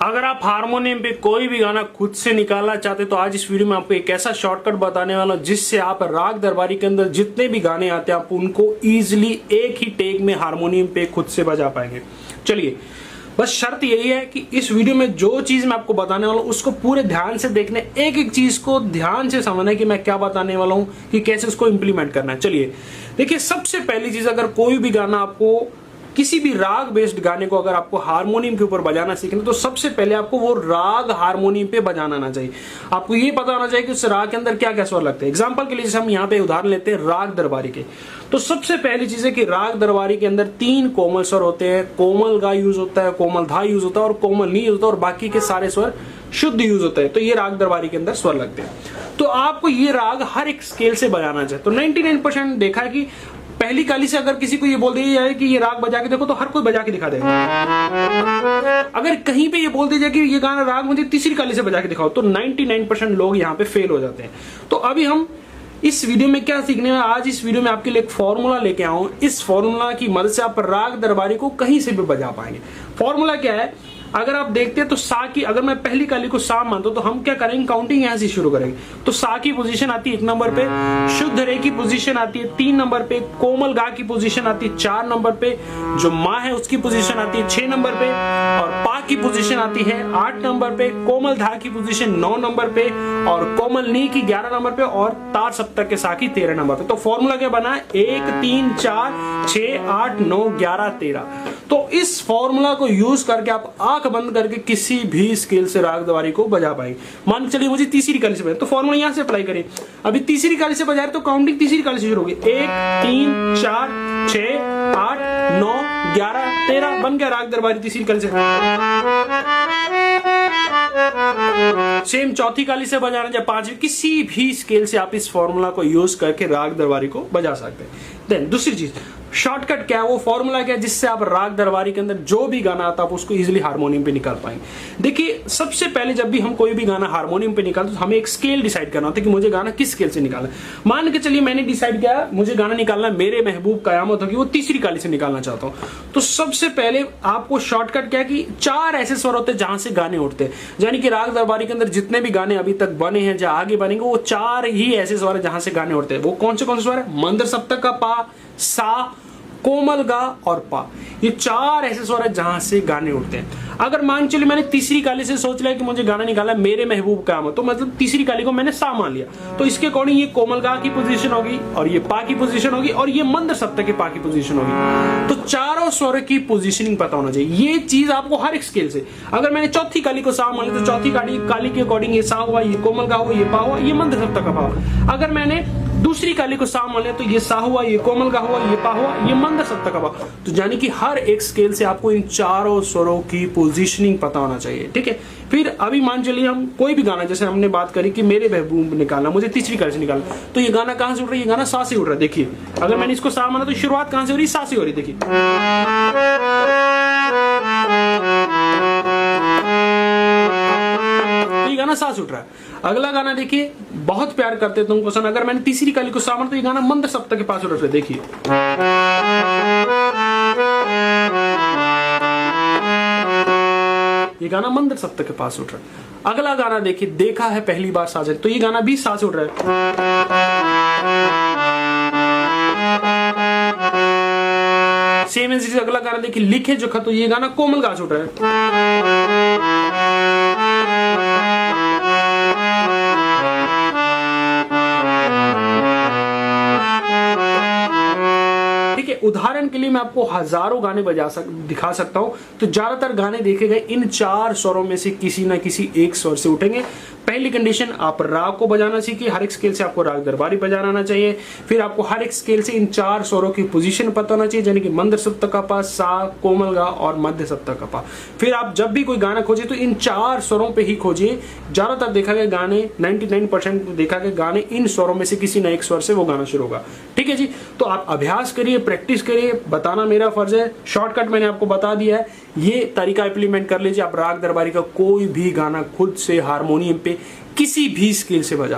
अगर आप हारमोनियम पे कोई भी गाना खुद से निकालना चाहते तो आज इस वीडियो में आपको एक ऐसा शॉर्टकट बताने वाला हूं जिससे आप राग दरबारी के अंदर जितने भी गाने आते हैं आप उनको इजीली एक ही टेक में हारमोनियम पे खुद से बजा पाएंगे। चलिए, बस शर्त यही है कि इस वीडियो में जो चीज मैं आपको बताने वाला हूं उसको पूरे ध्यान से देखने, एक एक चीज को ध्यान से समझना कि मैं क्या बताने वाला हूं, कि कैसे उसको इंप्लीमेंट करना है। चलिए देखिए, सबसे पहली चीज, अगर कोई भी गाना आपको, किसी भी राग बेस्ड गाने को अगर आपको हारमोनियम के ऊपर बजाना सीखना तो सबसे पहले आपको वो राग हारमोनियम पे बजाना आना चाहिए। आपको ये पता होना चाहिए कि उस राग के अंदर क्या क्या स्वर लगते हैं। एग्जांपल के लिए जैसे हम यहाँ पे उदाहरण लेते हैं राग दरबारी के, तो सबसे पहली चीज है कि राग दरबारी के अंदर 3 कोमल स्वर होते हैं। कोमल गा यूज होता है, कोमल धा यूज होता है और कोमल नी यूज होता है, और बाकी के सारे स्वर शुद्ध यूज होता है। तो ये राग दरबारी के अंदर स्वर लगते हैं। तो आपको ये राग हर एक स्केल से बजाना चाहिए। तो 99% देखा है कि पहली काली से अगर किसी को ये बोल दिया जाए कि ये राग बजा के देखो तो हर कोई बजा के दिखा देगा। अगर कहीं पे ये बोल दिया जाए कि ये गाना राग मुझे तीसरी काली से बजा के दिखाओ तो 99% लोग यहाँ पे फेल हो जाते हैं। तो अभी हम इस वीडियो में क्या सीखने में, आज इस वीडियो में आपके लिए एक फॉर्मूला लेके आऊं। इस फॉर्मूला की मदद से आप राग दरबारी को कहीं से भी बजा पाएंगे। फॉर्मूला क्या है, अगर आप देखते हैं तो सा की, अगर मैं पहली काली को सा मानता हूं तो हम क्या करेंगे, काउंटिंग यहां से शुरू करेंगे। तो सा की पोजीशन आती है 1 नंबर पे, शुद्ध रे की पोजीशन आती है 3 नंबर पे, कोमल गा की पोजीशन आती है 4 नंबर पे, जो माँ है उसकी पोजीशन आती है 6 नंबर पे, और पा की पोजीशन आती है 8 नंबर पे, कोमल धा की पोजीशन 9 नंबर पे, और कोमल नी की 11 नंबर पे, और तार सप्तक के सा की 13 नंबर पे। तो फॉर्मूला क्या बना है, 1 3 4 6 8 9 11 13। तो इस फॉर्मूला को यूज करके आप आंख बंद करके किसी भी स्केल से राग दरबारी को बजा पाएंगे। मान चलिए मुझे तीसरी काली से बजाए, तो फॉर्मूला यहां से अप्लाई करें। अभी तीसरी काली से बजाए तो काउंटिंग तीसरी काली से शुरू होगी। 1 3 4 6 8 9 11 13 बन गया राग दरबारी तीसरी काली से। सेम चौथी काली से बजाना या पांचवी, किसी भी स्केल से आप इस फॉर्मूला को यूज करके राग दरबारी को बजा सकते हैं। देन दूसरी चीज, शॉर्टकट क्या है, वो फॉर्मूला क्या है जिससे आप राग दरबारी के अंदर जो भी गाना आता है आप उसको इजीली हारमोनियम पे निकाल पाएंगे। देखिए, सबसे पहले जब भी हम कोई भी गाना हारमोनियम पे निकालते तो हमें एक स्केल डिसाइड करना होता है कि मुझे गाना किस स्केल से निकालना है। मान के चलिए मैंने डिसाइड किया मुझे गाना निकालना है मेरे महबूब कयामत होगी, वो तीसरी काली से निकालना चाहता हूं। तो सबसे पहले आपको शॉर्टकट क्या है कि 4 ऐसे स्वर होते हैं जहां से गाने उठते हैं। यानी कि राग दरबारी के अंदर जितने भी गाने अभी तक बने हैं या आगे बनेंगे वो 4 ही ऐसे स्वर है जहां से गाने उठते हैं। वो कौन से स्वर है, मंद्र सप्तक का पा, सा, कोमल गा और पा। ये 4 ऐसे स्वर है जहां से गाने उठते हैं। अगर मान चलिए मैंने तीसरी काली से सोच लिया कि मुझे गाना निकाला मेरे महबूब कयामत, तो मतलब तीसरी काली को मैंने सा मान लिया, तो इसके अकॉर्डिंग ये कोमल गा की पोजीशन होगी, और ये पा की पोजीशन होगी, और ये मंद्र सप्तक के पा की पोजीशन होगी। तो चारों स्वर की पोजीशनिंग पता होना चाहिए। ये चीज आपको हर एक स्केल से, अगर मैंने चौथी काली को सा मान लिया तो चौथी काली के अकॉर्डिंग ये सा हुआ, ये कोमल गा हुआ, ये पा हुआ, ये मंद्र सप्तक का पा हुआ। अगर मैंने दूसरी काली को सा मान लिया तो ये सा हुआ, ये कोमल गा हुआ, ये पा हुआ, ये मंद्र सप्तक का पा। तो यानी कि हर एक स्केल से आपको इन चारों स्वरों की पोजीशनिंग पता होना चाहिए। ठीक है, फिर अभी मान चलिए हम कोई भी गाना, जैसे हमने बात करी कि मेरे महबूब निकालना, मुझे तीसरी काली से निकालना, तो ये गाना कहां से उठ रहा है, ये गाना सा से उठ रहा है। देखिए, अगर मैंने इसको सा माना तो शुरुआत कहां से हो रही है, सा से हो रही है। देखिए, तो ये गाना सा से उठ रहा है। अगला गाना देखिए, बहुत प्यार करते तुम क्वेश्चन, अगर मैंने तीसरी काली को सा माना तो ये गाना मंद्र सप्तक के पास उठ रहा है। देखिए, ये गाना मंद्र सप्तक के पास उठ रहा है। अगला गाना देखिए, देखा है पहली बार साजन, तो ये गाना भी सा से उठ रहा है। सेम ऐसे अगला गाना देखिए, लिखे जो खत, तो ये गाना कोमल गा से उठ रहा है। उदाहरण के लिए मैं आपको हजारों गाने दिखा सकता हूं, तो ज्यादातर गाने देखे गए इन 4 स्वरों में से किसी ना किसी एक स्वर से उठेंगे। पहली कंडीशन, आप राग को बजाना सीखिए, हर एक स्केल से आपको राग दरबारी बजाना आना चाहिए। फिर आपको हर एक स्केल से इन 4 स्वरों की पोजीशन पता होना चाहिए, यानी कि मंद्र सप्तक का पा, सा, कोमल गा और मध्य सप्तक का पा। फिर आप जब भी कोई गाना खोजिए तो इन 4 स्वरों पे ही खोजिए। ज्यादातर देखा गया गाने, 99% देखा गया गाने इन स्वरों में से किसी न एक स्वर से वो गाना शुरू होगा। ठीक है जी, तो आप अभ्यास करिए, प्रैक्टिस करिए, बताना मेरा फर्ज है। शॉर्टकट मैंने आपको बता दिया है, ये तरीका इंप्लीमेंट कर लीजिए। आप राग दरबारी का कोई भी गाना खुद से हारमोनियम पे किसी भी स्केल से बजा